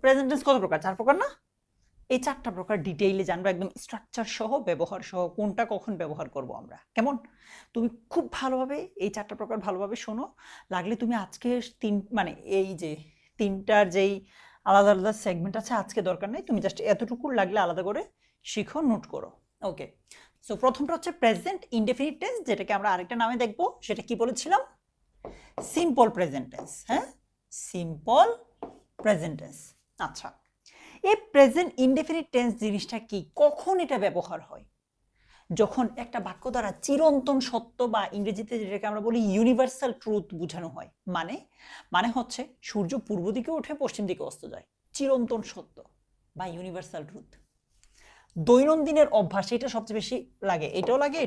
Present tense কত প্রকার? 4 প্রকার না? এই 4টা প্রকার ডিটেইলে জানবো, একদম স্ট্রাকচার সহ, ব্যবহার সহ, কোনটা কখন ব্যবহার করব আমরা। কেমন? তুমি খুব ভালোভাবে এই 4টা প্রকার ভালোভাবে শোনো। লাগলে তুমি আজকে মানে এই যে 3টার যেই আলাদা আলাদা সেগমেন্ট আছে আজকে দরকার নেই, তুমি জাস্ট এতটুকু লাগলে আলাদা করে শিখো, নোট করো। ওকে, সো প্রথমটা হচ্ছে প্রেজেন্ট ইনডেফিনিট টেন্স, যেটাকে আমরা আরেকটা নামে দেখবো। সেটা কি বলেছিলাম? Simple present tense. হ্যাঁ, সিম্পল প্রেজেন্ট টেন্স। আচ্ছা, এই প্রেজেন্ট ইনডেফিনিট টেন্স জিনিসটা কি, কখন এটা ব্যবহার হয়? যখন একটা বাক্য দ্বারা চিরন্তন সত্য বা ইংরেজিতে যেটাকে আমরা বলি ইউনিভার্সাল ট্রুথ বোঝানো হয়। মানে হচ্ছে সূর্য পূর্ব দিকে উঠে পশ্চিম দিকে অস্ত যায়, চিরন্তন সত্য বা ইউনিভার্সাল ট্রুথ। দৈনন্দিনের অভ্যাস, এটা সবচেয়ে বেশি লাগে, এটাও লাগে,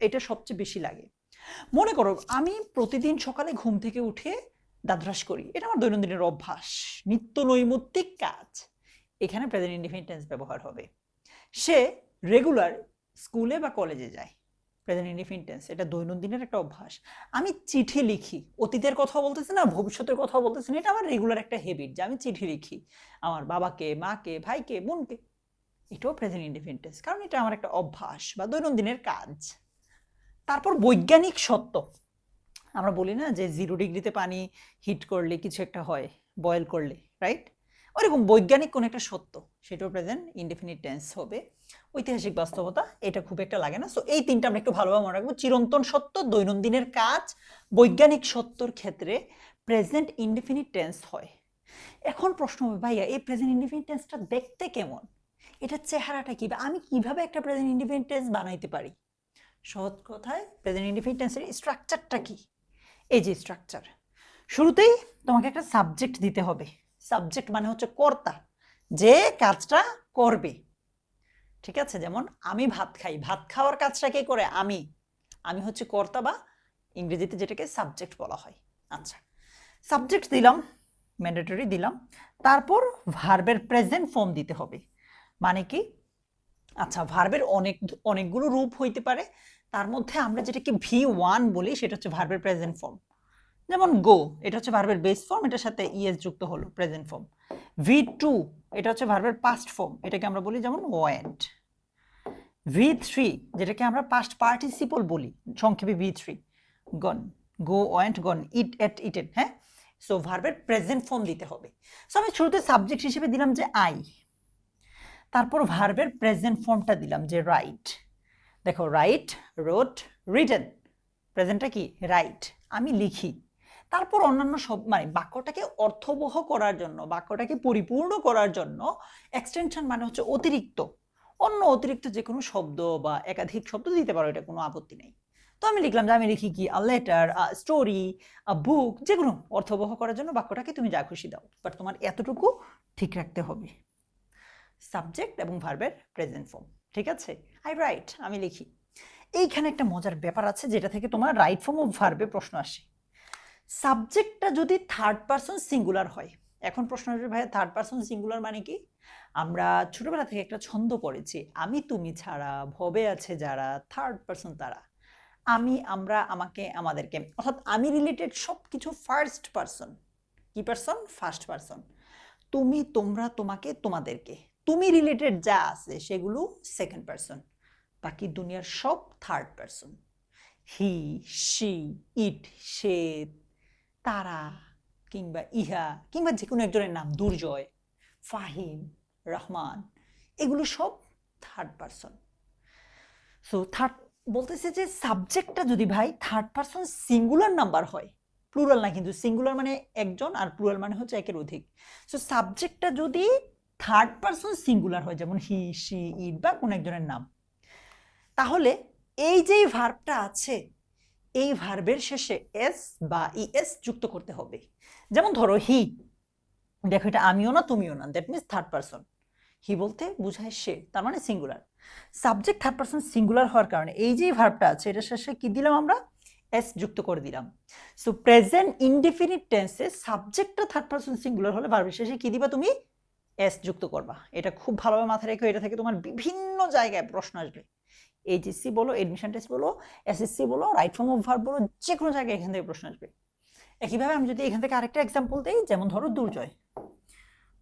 এটা সবচেয়ে বেশি লাগে। মনে করো আমি প্রতিদিন সকালে ঘুম থেকে উঠে দাঁত ব্রাশ করি, এটা আমার দৈনন্দিনের অভ্যাস, নিত্য নৈমিত্তিক কাজ। এখানে প্রেজেন্ট ইনডেফিনিট টেন্স ব্যবহার হবে। সে রেগুলার স্কুলে বা কলেজে যায়, প্রেজেন্ট ইনডেফিনিট টেন্স, এটা দৈনন্দিনের একটা অভ্যাস। আমি চিঠি লিখি, অতীতের কথা বলতেছি না, ভবিষ্যতের কথা বলতেছি না, এটা আমার রেগুলার একটা হ্যাবিট যে আমি চিঠি লিখি আমার বাবাকে, মাকে, ভাইকে, বোনকে। এটাও প্রেজেন্ট ইনডেফিনিট টেন্স, কারণ এটা আমার একটা অভ্যাস বা দৈনন্দিনের কাজ। তারপর বৈজ্ঞানিক সত্য, আমরা বলি না যে 0 ডিগ্রিতে পানি হিট করলে কিছু একটা হয়, বয়েল করলে, রাইট? ওরকম বৈজ্ঞানিক কোন একটা সত্য, সেটাও প্রেজেন্ট ইনডেফিনিট টেন্স হবে। ঐতিহাসিক বাস্তবতা, এটা খুব একটা লাগে না। সো এই 3টা আমরা একটু ভালোভাবে মনে রাখবো। চিরন্তন সত্য, দৈনন্দিনের কাজ, বৈজ্ঞানিক সত্যর ক্ষেত্রে প্রেজেন্ট ইনডেফিনিট টেন্স হয়। এখন প্রশ্ন হবে, ভাইয়া এই প্রেজেন্ট ইনডেফিনিট টেন্সটা দেখতে কেমন, এটার চেহারাটা কি, বা আমি কিভাবে একটা প্রেজেন্ট ইনডেফিনিট টেন্স বানাইতে পারি? সহজ কথায় প্রেজেন্ট ইনডেফিনিট টেন্সের স্ট্রাকচারটা কি? এই যে স্ট্রাকচার, শুরুতেই তোমাকে একটা সাবজেক্ট দিতে হবে। সাবজেক্ট মানে হচ্ছে কর্তা, যে কাজটা করবে। ঠিক আছে, যেমন আমি ভাত খাই, ভাত খাওয়ার কাজটা কে করে? আমি হচ্ছে কর্তা, বা ইংরেজিতে যেটাকে সাবজেক্ট বলা হয়। আচ্ছা, সাবজেক্ট দিলাম, ম্যান্ডেটরি দিলাম। তারপর ভার্বের প্রেজেন্ট ফর্ম দিতে হবে। মানে কি? আচ্ছা, ভার্বের অনেকগুলো রূপ হইতে পারে, তার মধ্যে আমরা যেটাকে V1 বলি সেটা হচ্ছে ভার্বের প্রেজেন্ট ফর্ম। যেমন গো, এটা হচ্ছে ভার্বের বেস ফর্ম, এটার সাথে ইএস যুক্ত হলো, প্রেজেন্ট ফর্ম। V2, এটা হচ্ছে ভার্বের পাস্ট ফর্ম, এটাকে আমরা বলি যেমন ওয়েন্ট। V3, যেটাকে আমরা পাস্ট পার্টিসিপল বলি, সংক্ষেপে V3, গন, গো, ওয়েন্ট, গন, ইট, এট, ইটেড। হ্যাঁ, সো ভার্বের প্রেজেন্ট ফর্ম দিতে হবে। সো আমি শুরুতে সাবজেক্ট হিসেবে দিলাম যে আই, তারপর ভার্বের প্রেজেন্ট ফর্মটা দিলাম যে রাইট। দেখো, রাইট, রোট, রিটেন, প্রেজেন্টটা কি? রাইট, আমি লিখি। তারপর অন্যান্য সব, মানে বাক্যটাকে অর্থবহ করার জন্য, বাক্যটাকে পরিপূর্ণ করার জন্য এক্সটেনশন মানে হচ্ছে অতিরিক্ত, অন্য অতিরিক্ত যে কোনো শব্দ বা একাধিক শব্দ দিতে পারো, এটা কোনো আপত্তি নেই। তো আমি লিখলাম যে আমি লিখি কি, আ লেটার, আ স্টোরি, আ বুক, যে কোনো অর্থবহ করার জন্য বাক্যটাকে তুমি যা খুশি দাও, বাট তোমার এতটুকু ঠিক রাখতে হবে, সাবজেক্ট এবং ভার্বের প্রেজেন্ট ফর্ম। ঠিক আছে, আই রাইট, আমি লিখি। এইখানে একটা মজার ব্যাপার আছে, যেটা থেকে তোমার রাইট ফর্ম অফ ভার্বে প্রশ্ন আসে। সাবজেক্টটা যদি থার্ড পারসন সিঙ্গুলার হয়, এখন প্রশ্ন আসবে, ভাই থার্ড পারসন সিঙ্গুলার মানে কি? আমরা ছোটবেলা থেকে একটা ছন্দ পড়েছি, আমি তুমি ছাড়া ভবে আছে যারা, থার্ড পারসন তারা। আমি, আমরা, আমাকে, আমাদেরকে, অর্থাৎ আমি রিলেটেড সব কিছু ফার্স্ট পারসন। কি পারসন? First person. তুমি, তোমরা, তোমাকে, তোমাদেরকে, তুমি রিলেটেড যা আছে সেগুলো সেকেন্ড পারসন। বাকি দুনিয়ার সব থার্ড পারসন। হি, শি, ইট, সে, তারা, কিংবা ইহা, কিংবা যে কোনো একজনের নাম, দুর্জয়, ফাহিম, রহমান, এগুলো সব থার্ড পারসন। সো থার্ড বলতেছে যে সাবজেক্টটা যদি ভাই থার্ড পারসন সিঙ্গুলার নাম্বার হয়, প্লুরাল না কিন্তু, সিঙ্গুলার মানে একজন আর প্লুরাল মানে হচ্ছে একের অধিক। সো সাবজেক্টটা যদি থার্ড পারসন সিঙ্গুলার হয়, যেমন হি, শি, ইট বা কোন একজনের নাম, তাহলে এই যে ভার্বটা আছে, এই ভার্বের শেষে এস বা ইএস যুক্ত করতে হবে। যেমন ধরো হি, দেখো এটা আমিও না তুমিও না, দ্যাট মিনস থার্ড পারসন। হি বলতে বোঝায় সে, তার মানে singular. Subject third person singular হওয়ার কারণে এই যে ভার্বটা আছে, এটা শেষে কি দিলাম আমরা? এস যুক্ত করে দিলাম। সো প্রেজেন্ট ইনডেফিনিট টেন্সে সাবজেক্টটা থার্ড পারসন সিঙ্গুলার হলে ভার্বের শেষে কি দিবা তুমি? এস যুক্ত করবা। এটা খুব ভালোভাবে মাথায় রেখো, এটা থেকে তোমার বিভিন্ন জায়গায় প্রশ্ন আসবে। এইচএসসি বলো, এডমিশন টেস্ট বলো, এসএসসি বলো, রাইট ফর্ম অফ ভার্ব বলো, যে কোনো জায়গায় এখান থেকে প্রশ্ন আসবে। একইভাবে আমি যদি এখান থেকে আরেকটা এক্সাম্পল দিই, যেমন ধরো দুর্জয়।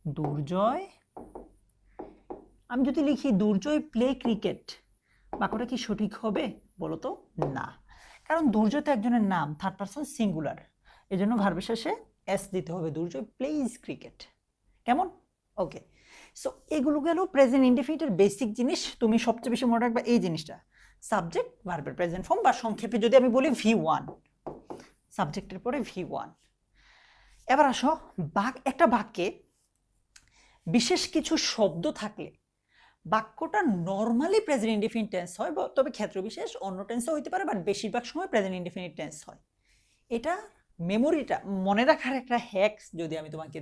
দুর্জয়, আমি যদি লিখি দুর্জয় প্লে ক্রিকেট, বাক্যটা কি সঠিক হবে বলো তো? না, কারণ দুর্জয় তো একজনের নাম, থার্ড পারসন সিঙ্গুলার, এই জন্য ভার্বের শেষে এস দিতে হবে। দুর্জয় প্লেইজ ক্রিকেট। কেমন? ওকে, সো এগুলো গেল প্রেজেন্ট ইনডেফিনিটের বেসিক জিনিস। তুমি সবচেয়ে বেশি মনে রাখবা এই জিনিসটা, সাবজেক্ট ভার্বের প্রেজেন্ট ফর্ম, বা সংক্ষেপে যদি আমি বলি V1, সাবজেক্টের পরে V1। এবার আসো, একটা বাক্যে বিশেষ কিছু শব্দ থাকলে বাক্যটা নর্মালি প্রেজেন্ট ইনডেফিনিট টেন্স হয়, তবে ক্ষেত্র বিশেষ অন্য টেন্সও হইতে পারে, বাট বেশিরভাগ সময় প্রেজেন্ট ইনডেফিনিট টেন্স হয়। এটা মেমোরিটা মনে রাখার একটা হ্যাক যদি আমি তোমাকে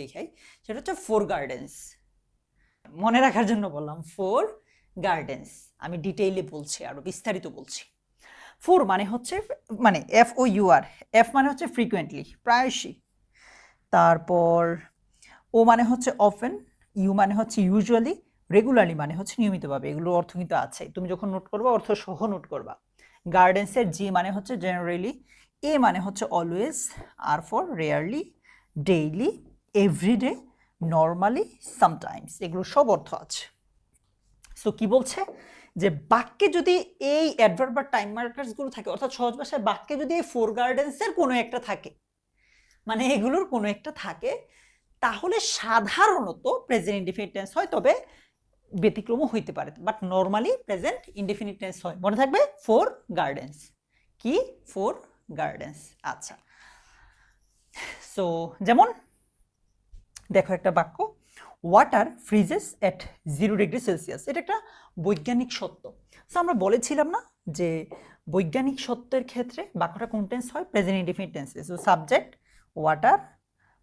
দেখাই, সেটা হচ্ছে ফোর গার্ডেন্স। মনে রাখার জন্য বললাম ফোর গার্ডেন্স, আমি ডিটেইলে বলছি, আরো বিস্তারিত বলছি। ফোর মানে হচ্ছে, মানে FOUR, এফ মানে হচ্ছে ফ্রিকুয়েন্টলি, প্রায়শই। তারপর ও মানে হচ্ছে অফেন, ইউ মানে হচ্ছে ইউজুয়ালি, রেগুলারলি মানে হচ্ছে নিয়মিতভাবে। এগুলোর অর্থ কিন্তু আছে, তুমি যখন নোট করবা অর্থ সহ নোট করবা। গার্ডেন্সের জি মানে হচ্ছে জেনারেলি, এ মানে হচ্ছে অলওয়েজ, আর for rarely, daily, everyday, normally, sometimes, এগুলো সব অর্থ আছে। সো কি বলছে যে বাক্যে যদি এই অ্যাডভার্ব বা টাইম মার্কার্সগুলো থাকে, অর্থাৎ সহজ ভাষায় বাক্যে যদি এই ফোর গার্ডেন্সের কোনো একটা থাকে, মানে এগুলোর কোনো একটা থাকে, তাহলে সাধারণত প্রেজেন্ট ইনডেফিনিট টেন্স হয়, তবে ব্যতিক্রমও হইতে পারে, but normally present indefinite tense হয়। মনে থাকবে ফোর গার্ডেন্স। কি? Four gardens. আচ্ছা, সো যেমন দেখো একটা বাক্য, water freezes at 0 degree Celsius, এটা একটা বৈজ্ঞানিক সত্য। সো আমরা বলেছিলাম না যে বৈজ্ঞানিক সত্যের ক্ষেত্রে বাক্যটা কোন টেন্স হয়? প্রেজেন্ট ইনডেফিনিট টেন্সে। সো সাবজেক্ট ওয়াটার,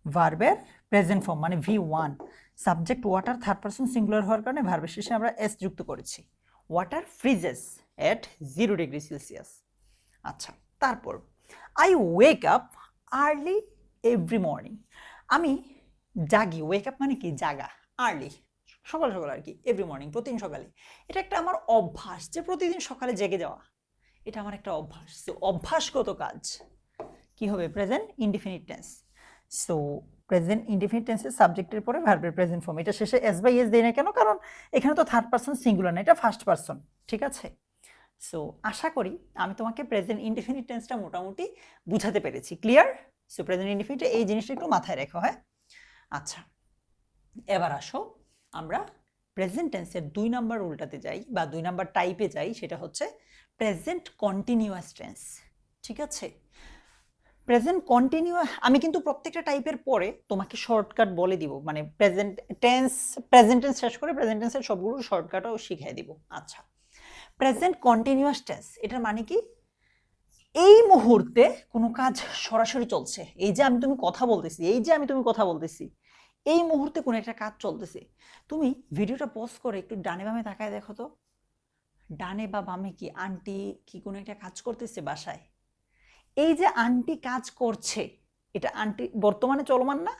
ভার্বের প্রেজেন্ট ফর্ম মানে V1, subject water third person singular হওয়ার কারণে ভার্বের শেষে আমরা এস যুক্ত করেছি। Water freezes at 0 degree Celsius. আচ্ছা, তারপর I wake up early every morning, আমি জাগি, ওয়েক আপ মানে কি? জাগা, আর্লি সকাল সকাল আর কি, এভরি মর্নিং প্রতিদিন সকালে। এটা একটা আমার অভ্যাস যে প্রতিদিন সকালে জেগে যাওয়া, এটা আমার একটা অভ্যাস। তো অভ্যাসগত কাজ কি হবে? Present indefinite tense. So present indefinite টেন্সের সাবজেক্টের পরে ভার্বের প্রেজেন্ট ফর্ম, এটা শেষে এস বাই এস দেয় না কেন? কারণ এখানে তো থার্ড পারসন সিঙ্গুলার না, এটা ফার্স্ট পারসন। ঠিক আছে, সো আশা করি আমি তোমাকে প্রেজেন্ট ইনডেফিনিট টেন্সটা মোটামুটি বুঝাতে পেরেছি। ক্লিয়ার? সো প্রেজেন্ট ইনডেফিনিট এই জিনিসটা একটু মাথায় রেখো। হ্যাঁ, আচ্ছা, এবার আসো আমরা প্রেজেন্ট টেন্সের 2 নাম্বার উল্টাতে যাই, বা 2 নাম্বার টাইপে যাই, সেটা হচ্ছে প্রেজেন্ট কন্টিনিউয়াস টেন্স। ঠিক আছে, প্রেজেন্ট কন্টিনিউয়াস, আমি কিন্তু প্রত্যেকটা টাইপের পরে তোমাকে শর্টকাট বলে দিব, মানে প্রেজেন্ট টেন্স শেষ করে প্রেজেন্ট টেন্সের সবগুলো শর্টকাটও শিখিয়ে দিব। আচ্ছা, প্রেজেন্ট কন্টিনিউয়াস টেন্স, এটার মানে কি? এই মুহূর্তে কোনো কাজ সরাসরি চলছে, এই যে আমি তুমি কথা বলতেছি, এই মুহূর্তে কোনো একটা কাজ চলতেছে। তুমি ভিডিওটা পজ করে একটু ডানে বামে তাকায় দেখো তো, ডানে বা বামে কি আন্টি কি কোনো একটা কাজ করতেছে বাসায়? এই যে আন্টি কাজ করছে, এটা আন্টি বর্তমানে চলমান না?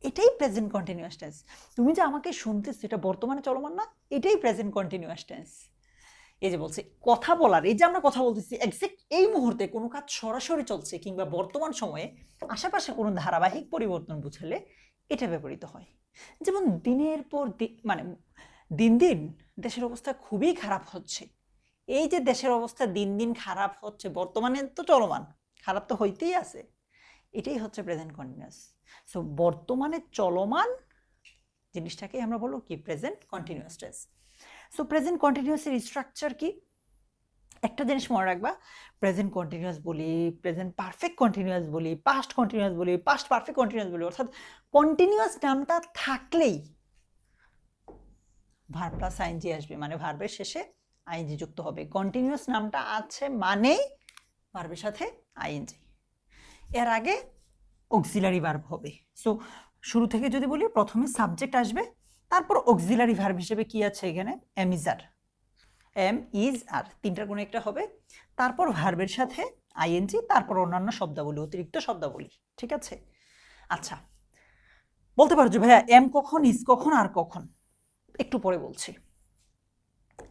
এটাই প্রেজেন্ট কন্টিনিউয়াস টেন্স। তুমি যে আমাকে শুনতেছো, এটা বর্তমানে চলমান না? এটাই প্রেজেন্ট কন্টিনিউয়াস টেন্স। এই যে বলছি কথা বলার, এই যে আমরা কথা বলতেছি, এক্সাক্ট এই মুহূর্তে কোনো কাজ সরাসরি চলছে, কিংবা বর্তমান সময়ে আশেপাশে কোনো ধারাবাহিক পরিবর্তন বুঝালে এটা ব্যবহৃত হয়। যেমন দিনের পর মানে দিন দিন দেশের অবস্থা খুবই খারাপ হচ্ছে। এই যে দেশের অবস্থা দিন দিন খারাপ হচ্ছে, বর্তমানে তো চলমান, খারাপ তো হইতেই আছে, এটাই হচ্ছে প্রেজেন্ট কন্টিনিউয়াস। সো বর্তমানে চলমান জিনিসটাকে আমরা বলবো কি? Present continuous tense. So present কন্টিনিউয়াসের স্ট্রাকচার কি? একটা জিনিস মনে রাখবা, প্রেজেন্ট কন্টিনিউয়াস বলি, প্রেজেন্ট পারফেক্ট কন্টিনিউয়াস বলি, পাস্ট কন্টিনিউয়াস বলি, পাস্ট পারফেক্ট কন্টিনিউয়াস বলি, অর্থাৎ কন্টিনিউয়াস নামটা থাকলেই ভার্ব প্লাস আইএনজি আসবে, মানে ভার্বের শেষে আইএনজি যুক্ত হবে। কন্টিনিউয়াস নামটা আছে মানেই ভার্বের সাথে আইএনজি, এর আগে অক্সিলারি ভার্ব হবে। সো শুরু থেকে যদি বলি, প্রথমে সাবজেক্ট আসবে, তারপর অক্সিলারি ভার্ব হিসেবে কি আছে এখানে? এম ইজ আর, তিনটার কোনো একটা হবে, তারপর ভার্বের সাথে আইএনজি, তারপর অন্যান্য শব্দাবলী, অতিরিক্ত শব্দাবলী। ঠিক আছে, আচ্ছা, বলতে পারো যে ভাইয়া এম কখন, ইজ কখন, আর কখন? একটু পরে বলছি।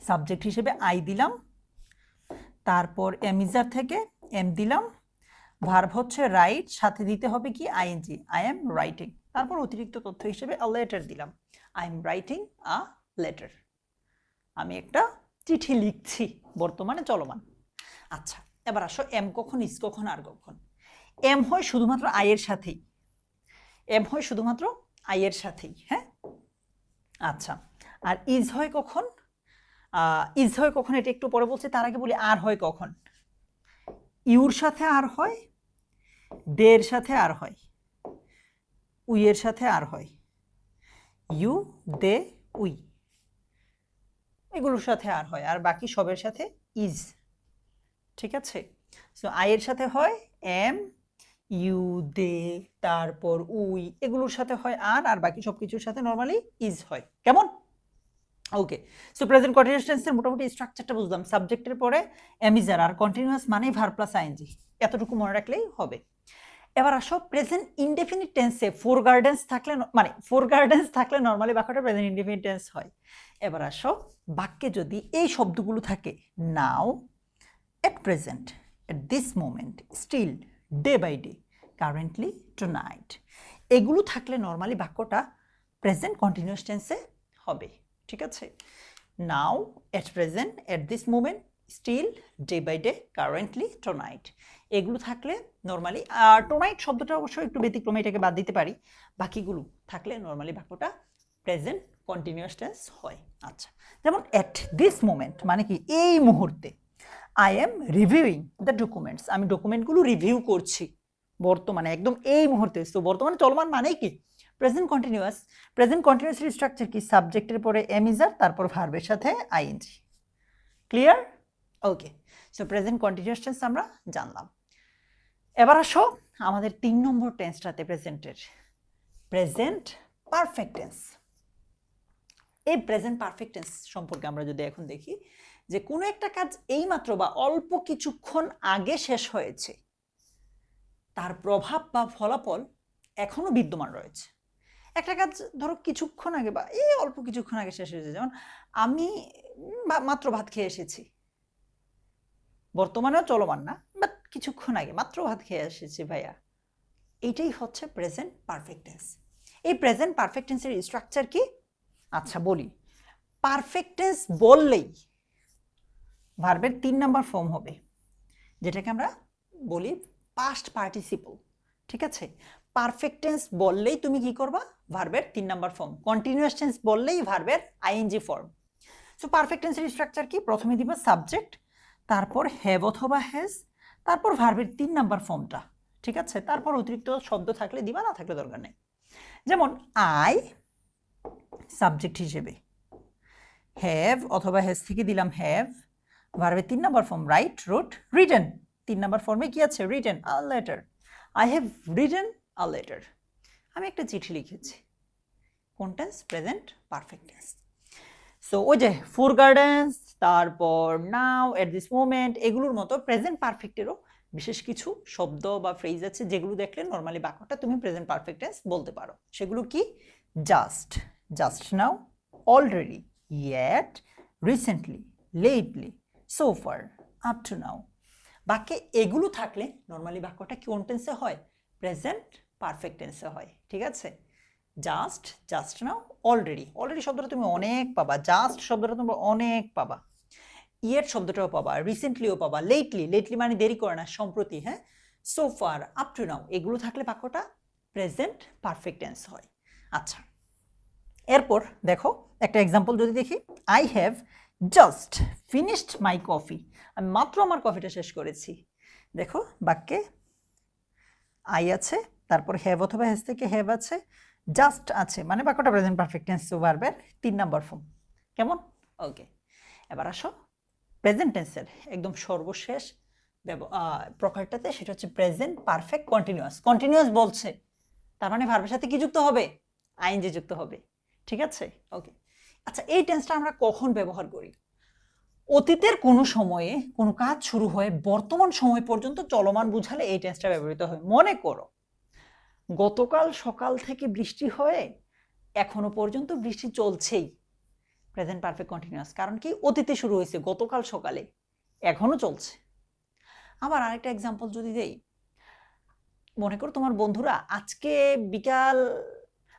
সাবজেক্ট হিসেবে আই দিলাম, তারপর এমিজার থেকে এম দিলাম, ভার্ব হচ্ছে রাইট, সাথে দিতে হবে কি? ING, I am writing. তারপর অতিরিক্ত তথ্য হিসেবে আ লেটার দিলাম, I am writing a letter, আমি একটা চিঠি লিখছি, বর্তমানে চলমান। আচ্ছা, এবার আসো এম কখন, ইজ কখন, আর কখন। এম হয় শুধুমাত্র আই এর সাথেই, এম হয় শুধুমাত্র আই এর সাথেই, হ্যাঁ। আচ্ছা, আর ইজ হয় কখন, ইজ হয় কখন এটা একটু পরে বলছি, তার আগে বলি আর হয় কখন। ইউর সাথে আর হয়, দের সাথে আর হয়, উই এর সাথে আর হয়, ইউ, দে, উই এগুলোর সাথে আর হয়, আর বাকি সবের সাথে ইজ। ঠিক আছে, সো আই এর সাথে হয় এম, ইউ, দে, তারপর উই এগুলোর সাথে হয় আর বাকি সব কিছুর সাথে নরমালি ইজ হয়। কেমন? ওকে, সো প্রেজেন্ট কন্টিনিউয়াস টেন্সের মোটামুটি স্ট্রাকচারটা বুঝলাম। সাবজেক্টের পরে এম ইজ আর, কন্টিনিউয়াস মানেই ভার্ব প্লাস আইএনজি, এতটুকু মনে রাখলেই হবে। এবার আসো প্রেজেন্ট ইনডেফিনিট টেন্সে ফোর গার্ডেন্স থাকলে, মানে ফোর গার্ডেন্স থাকলে নরমালি বাক্যটা প্রেজেন্ট ইনডেফিনিট টেন্স হয়। এবার আসো বাক্যে যদি এই শব্দগুলো থাকে, নাও, at present, at this moment, still, day by day, currently, tonight, এগুলো থাকলে নরমালি বাক্যটা প্রেজেন্ট কন্টিনিউয়াস টেন্সে হবে। ঠিক আছে, নাও, at present, at this moment, still, day by day, currently, tonight, এগুলো থাকলে নরমালি, আর টোনাইট শব্দটা অবশ্যই একটু ব্যতিক্রম, এটাকে বাদ দিতে পারি, বাকিগুলো থাকলে নরমালি বাক্যটা প্রেজেন্ট কন্টিনিউয়াস টেন্স হয়। আচ্ছা, যেমন at this moment মানে কি এই মুহূর্তে, I am reviewing the documents, আমি ডকুমেন্টগুলো রিভিউ করছি বর্তমানে, একদম এই মুহূর্তে। তো বর্তমানে চলমান মানে কি প্রেজেন্ট কন্টিনিউয়াস। প্রেজেন্ট কন্টিনিউয়াসের স্ট্রাকচার কি, সাবজেক্টের পরে এম ইজ আর, তারপর ভার্বের সাথে আইএনজি। ক্লিয়ার? ওকে, সো প্রেজেন্ট কন্টিনিউয়াস টেন্স আমরা জানলাম। এবার আসো আমাদের 3 নম্বর টেন্সটাতে, প্রেজেন্টের প্রেজেন্ট পারফেক্ট টেন্স। এই প্রেজেন্ট পারফেক্ট টেন্স সম্পর্কে আমরা যদি এখন দেখি, যে কোনো একটা কাজ এইমাত্র বা অল্প কিছুক্ষণ আগে শেষ হয়েছে, তার প্রভাব বা ফলাফল এখনো বিদ্যমান রয়েছে। একটা কাজ ধরো কিছুক্ষণ আগে বা এই অল্প কিছুক্ষণ আগে শেষ হয়েছে, যেমন আমি মাত্র ভাত খেয়ে এসেছি, বর্তমানেও চলমান না, বাট কিছুক্ষণ আগে মাত্র ভাত খেয়ে এসেছি ভাইয়া, এইটাই হচ্ছে প্রেজেন্ট পারফেক্ট টেন্স। এই প্রেজেন্ট পারফেক্ট টেন্সের স্ট্রাকচার কি? আচ্ছা বলি, পারফেক্ট টেন্স বললেই ভার্বের 3 নাম্বার ফর্ম হবে, যেটাকে আমরা বলি পাস্ট পার্টিসিপল। ঠিক আছে, পারফেক্ট টেন্স বললেই তুমি কি করবা, ভার্বের 3 নাম্বার ফর্ম। কন্টিনিউয়াস টেন্স বললেই ভার্বের আইএনজি ফর্ম। সো পারফেক্ট টেন্সের স্ট্রাকচার কি, প্রথমে দিবা সাবজেক্ট, তারপর হ্যাভ অথবা হ্যাজ, তারপর ভার্বের 3 নাম্বার ফর্মটা। ঠিক আছে, তারপর অতিরিক্ত শব্দ থাকলে দিবা, না থাকলে দরকার নেই। যেমন আই সাবজেক্ট হিসেবে, হ্যাভ অথবা হ্যাজ থেকে দিলাম হ্যাভ, ভার্বের 3 number form write, wrote, written. 3 number ফর্মে কি আছে, written a letter, I have written a letter, আমি একটা চিঠি লিখেছি। কোন tense? Present perfect tense. So ওই যে ফোর গার্ডেন্স, তারপর নাও, এট দিস মোমেন্ট, এগুলোর মতো প্রেজেন্ট পারফেক্টেরও বিশেষ কিছু শব্দ বা ফ্রেজ আছে, যেগুলো দেখলে নর্মালি বাক্যটা তুমি প্রেজেন্ট পারফেক্ট টেন্স বলতে পারো। সেগুলো কি? Just, just now, already, yet, recently, lately, so far, up to now. বাক্যে এগুলো থাকলে নর্মালি বাক্যটা কোন টেন্সে হয়? প্রেজেন্ট পারফেক্ট টেন্সে হয়। ঠিক আছে, just, just now, already, already শব্দটা তুমি অনেক পাবা, জাস্ট শব্দটা তোমরা অনেক পাবা, ইয়েট শব্দটাও পাবা, রিসেন্টলিও পাবা, লেটলি, লেটলি মানে দেরি করে না, সম্প্রতি, হ্যাঁ, সো ফার, আপ টু নাও, এগুলো থাকলে বাক্যটা প্রেজেন্ট পারফেক্ট টেন্স হয়। আচ্ছা, এরপর দেখো একটা এক্সাম্পল যদি দেখি, I have just finished my coffee, আমি মাত্র আমার কফিটা শেষ করেছি। দেখো বাক্যে আই আছে, তারপর হ্যাভ অথবা হ্যাজ থেকে হ্যাভ আছে, জাস্ট আছে, মানে বাক্যটা প্রেজেন্ট পারফেক্ট টেন্স, ভার্বের 3 নাম্বার ফর্ম। কেমন? ওকে, এবার আসো প্রেজেন্ট টেন্সের একদম সর্বশেষ প্রকারটাতে, সেটা হচ্ছে প্রেজেন্ট পারফেক্ট কন্টিনিউয়াস। কন্টিনিউয়াস বলছে, তার মানে ভার্বের সাথে কি যুক্ত হবে? আইএনজি যুক্ত হবে। ঠিক আছে, ওকে। আচ্ছা, এই টেন্সটা আমরা কখন ব্যবহার করি? অতীতের কোনো সময়ে কোনো কাজ শুরু হয়ে বর্তমান সময় পর্যন্ত চলমান বুঝালে এই টেন্সটা ব্যবহৃত হয়। মনে করো গতকাল সকাল থেকে বৃষ্টি হয়ে এখনো পর্যন্ত বৃষ্টি চলছেই, প্রেজেন্ট পারফেক্ট কন্টিনিউয়াস, কারণ কি অতীতে শুরু হয়েছে গতকাল সকালে, এখনো চলছে। আবার আরেকটা এক্সাম্পল যদি দেই, মনে করো তোমার বন্ধুরা আজকে বিকাল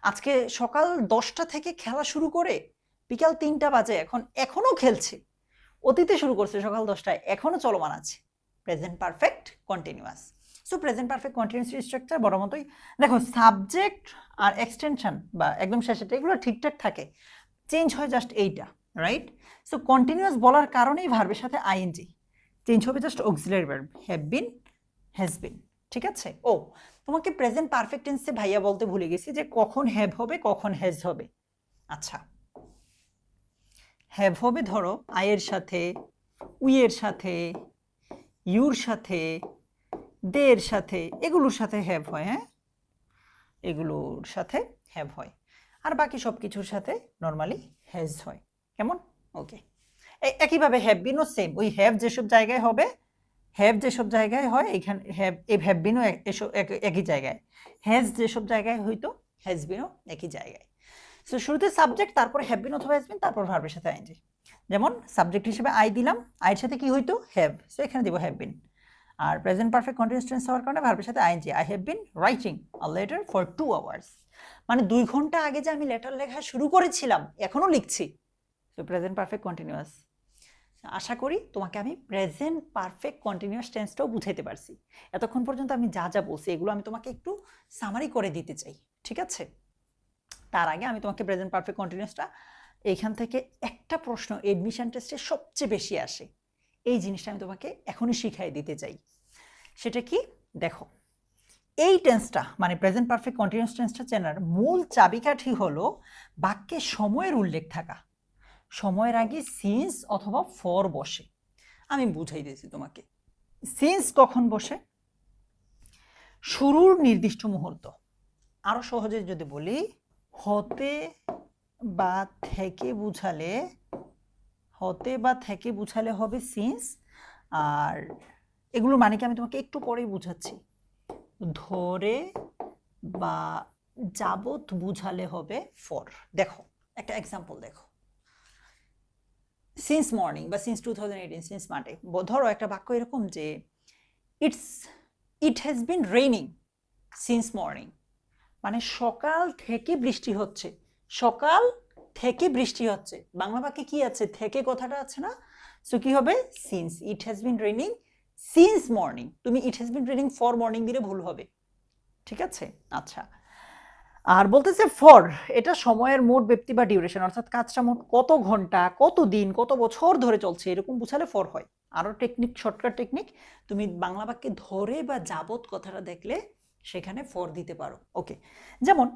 আজকে সকাল 10টা থেকে খেলা শুরু করে বিকাল 3টা বাজে, এখনো খেলছে। অতীতে শুরু করছে সকাল 10টায়, এখনো চলমান আছে। Present perfect continuous. So present perfect continuous structure বড় মতোই। দেখো সাবজেক্ট আর এক্সটেনশন বা একদম শেষেটা এগুলো ঠিকঠাক থাকে, চেঞ্জ হয় জাস্ট এইটা, রাইট? সো কন্টিনিউয়াস বলার কারণেই ভার্বের সাথে আইএনজি চেঞ্জ হবে, just auxiliary verb have been, has been. ঠিক আছে? ও তোমাকে প্রেজেন্ট পারফেক্ট টেন্সে ভাইয়া বলতে ভুলে গেছি যে কখন হ্যাভ হবে কখন হ্যাজ হবে। আচ্ছা, হ্যাভ হবে ধরো আয়ের সাথে, উইয়ের সাথে, ইউর সাথে, দের সাথে, এগুলোর সাথে হ্যাভ হয়। হ্যাঁ, এগুলোর সাথে হ্যাভ হয়, আর বাকি সব কিছুর সাথে নর্মালি হ্যাজ হয়। কেমন? ওকে। একইভাবে হ্যাভ বিনও সেম, ওই হ্যাভ যেসব জায়গায় হবে, হ্যাভ যেসব জায়গায় হয় এখানে হ্যাভ, এই হ্যাভ বিনও এসব একই জায়গায়, হ্যাজ যেসব জায়গায় হইতো হ্যাজ বিনও একই জায়গায়। সো শুরুতে সাবজেক্ট, তারপর হ্যাভ বিন অথবা হ্যাজ বিন, তারপর ভার্বের সাথে আইএনজি। যেমন সাবজেক্ট হিসেবে আই দিলাম, আইয়ের সাথে কি হইতো হ্যাভ, সো এখানে দিব হ্যাভ বিন। আর প্রেজেন্ট পারফেক্ট কন্টিনিউয়াস টেন্স হওয়ার কারণে ভার্বের সাথে ING, I have been writing a letter for 2 hours. মানে 2 ঘন্টা আগে যে আমি লেটার লেখা শুরু করেছিলাম এখনো লিখছি। So present perfect continuous. আশা করি তোমাকে আমি প্রেজেন্ট পারফেক্ট কন্টিনিউয়াস টেন্সটাও বুঝাইতে পারছি। এতক্ষণ পর্যন্ত আমি যা যা বলছি এগুলো আমি তোমাকে একটু সামারি করে দিতে চাই, ঠিক আছে? তার আগে আমি তোমাকে প্রেজেন্ট পারফেক্ট কন্টিনিউয়াসটা, এইখান থেকে একটা প্রশ্ন এডমিশন টেস্টে সবচেয়ে বেশি আসে, এই জিনিসটা আমি তোমাকে এখনই শিখাই দিতে চাই। সেটা কি? দেখো, এই টেন্সটা মানে প্রেজেন্ট পারফেক্ট কন্টিনিউয়াস টেন্সটা চেনার মূল চাবিকাঠি হলো বাক্যে সময়ের উল্লেখ থাকা। সময়ের আগে সিন্স অথবা ফর বসে। আমি বুঝাই দিয়েছি তোমাকে। সিন্স কখন বসে? শুরুর নির্দিষ্ট মুহূর্ত। আরো সহজে যদি বলি, হতে বা থেকে বুঝালে, হতে বা থেকে বুঝালে হবে সিন্স। আর এগুলোর মানে কি আমি তোমাকে একটু পরেই বুঝাচ্ছি। ধরে বা যাবত বুঝালে হবে ফর। দেখো একটা এক্সাম্পল দেখো, সিন্স মর্নিং বা সিন্স 2018, সিন্স মানডে। ধরো একটা বাক্য এরকম যে ইট has been raining since morning, মানে সকাল থেকে বৃষ্টি হচ্ছে, সকাল থেকে বৃষ্টি হচ্ছে। বাংলা বাক্যে কি আছে? থেকে কথাটা আছে না? সো কি হবে? Since. It has been raining since morning. তুমি it has been raining for morning দিলে ভুল হবে, ঠিক আছে? আচ্ছা, আর বলতেছে ফর, এটা সময়ের মোট ব্যক্তি বা ডিউরেশন, অর্থাৎ কাজটা মোট কত ঘন্টা, কত দিন, কত বছর ধরে চলছে, এরকম বুঝালে ফর হয়। আরো টেকনিক, শর্টকাট টেকনিক, তুমি বাংলা বাক্যে ধরে বা যাবত কথাটা দেখলে সেখানে ফর দিতে পারো। ওকে, যেমন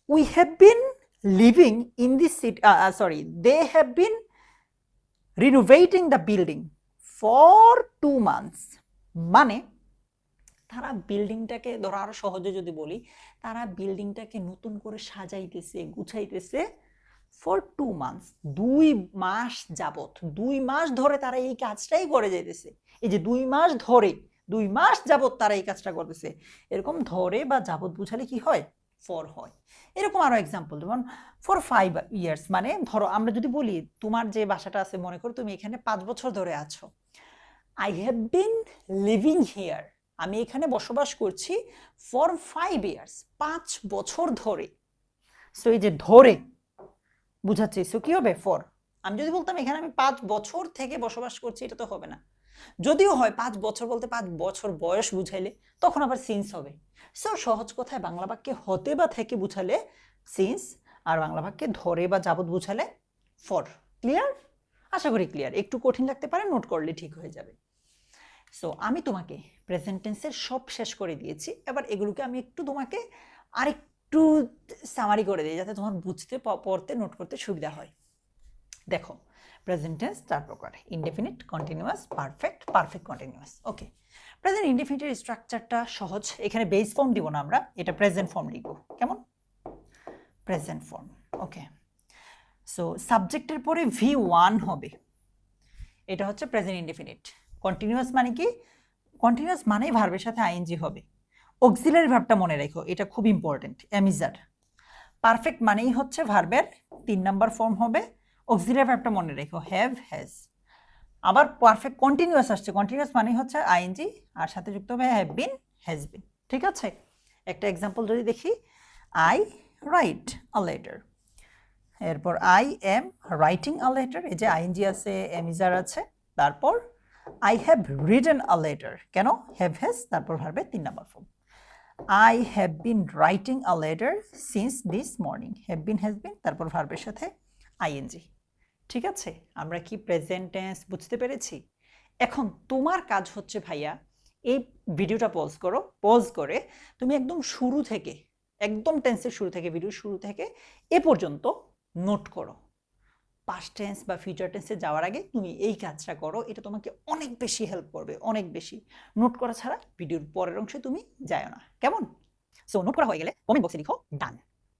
we have been living in this city, sorry, they have been renovating the building for 2 months। মানে তারা বিল্ডিংটাকে, ধরো আরো সহজে যদি বলি, তারা বিল্ডিংটাকে নতুন করে সাজাইতেছে, গুছাইতেছে ফর 2 months, 2 মাস যাবত, 2 মাস ধরে তারা এই কাজটাই করে যাইতেছে। এই যে 2 মাস ধরে, 2 মাস যাবত তারা এই কাজটা করতেছে, এরকম ধরে বা যাবত বুঝালে কি হয়? ফর হয়। এরকম আরো এক্সাম্পল, যেমন ফর 5 years, মানে ধরো আমরা যদি বলি তোমার যে বাসাটা আছে, মনে করো তুমি এখানে 5 বছর ধরে আছো। I have been living here, আমি এখানে বসবাস করছি ফর 5 years, 5 বছর ধরে। সো এই যে ধরে বুঝাচ্ছি, সো কি হবে? ফর। আমি যদি বলতাম এখানে আমি 5 বছর থেকে বসবাস করছি, এটা তো হবে না। যদিও হয় 5 বছর বলতে 5 বছর বয়স বুঝাইলে তখন আবার সিন্স হবে। সো সহজ কথায় বাংলা বাক্যে হতে বা থেকে বুঝালে সিন্স, আর বাংলা বাক্যে ধরে বা যাবত বুঝালে ফর। ক্লিয়ার? আশা করি ক্লিয়ার। একটু কঠিন লাগতে পারে, নোট করলে ঠিক হয়ে যাবে। সো আমি তোমাকে প্রেজেন্ট টেন্সের সব শেষ করে দিয়েছি, এবার এগুলোকে আমি একটু তোমাকে আরেকটু সামারি করে দিই যাতে তোমার বুঝতে, পড়তে, নোট করতে সুবিধা হয়। দেখো, প্রেজেন্ট টেন্স 4 প্রকার: indefinite, continuous, perfect, perfect continuous. Okay, present ইনডেফিনিটের স্ট্রাকচারটা সহজ, এখানে বেস ফর্ম দিব না আমরা, এটা প্রেজেন্ট ফর্ম লিখব। কেমন? Present form. ওকে, সো সাবজেক্টের পরে V1 হবে, এটা হচ্ছে প্রেজেন্ট ইনডেফিনিট। কন্টিনিউয়াস মানে কি? কন্টিনিউয়াস মানেই ভার্বের সাথে আইএনজি হবে। অক্সিলারি ভার্বটা মনে রেখো, এটা খুব ইম্পর্টেন্ট, অ্যামিজার। পারফেক্ট মানেই হচ্ছে ভার্বের 3 নাম্বার ফর্ম হবে। অক্সিলারি ভার্বটা মনে রেখো, হ্যাভ, হ্যাজ। আবার পারফেক্ট কন্টিনিউয়াস আসছে, কন্টিনিউয়াস মানেই হচ্ছে আইএনজি, আর সাথে যুক্ত হবে হ্যাভ বিন, হ্যাজ বিন। ঠিক আছে? একটা এক্সাম্পল যদি দেখি, আই রাইট আ লেটার। এরপর I am writing a letter, এই যে আইএনজি আছে, এমিজার আছে। তারপর I have written a letter, কেন হ্যাভ হ্যাজ, তারপর ভার্বের 3 number form. I have been writing a letter since this morning, have been has been, তারপর ভার্বের সাথে আইএনজি। ঠিক আছে, আমরা কি প্রেজেন্ট টেন্স বুঝতে পেরেছি? এখন তোমার কাজ হচ্ছে ভাইয়া, এই ভিডিওটা পজ করো, পজ করে তুমি একদম শুরু থেকে, একদম টেন্সের শুরু থেকে, ভিডিওর শুরু থেকে এ পর্যন্ত নোট করো। পাস্ট টেন্স বা ফিউচার টেন্সে যাওয়ার আগে তুমি এই কাজটা করো, এটা তোমাকে অনেক বেশি হেল্প করবে, অনেক বেশি। নোট করা ছাড়া ভিডিওর পরের অংশে তুমি যাও না, কেমন? সো নোট করা হয়ে গেলে কমেন্ট বক্সে লিখো ডান।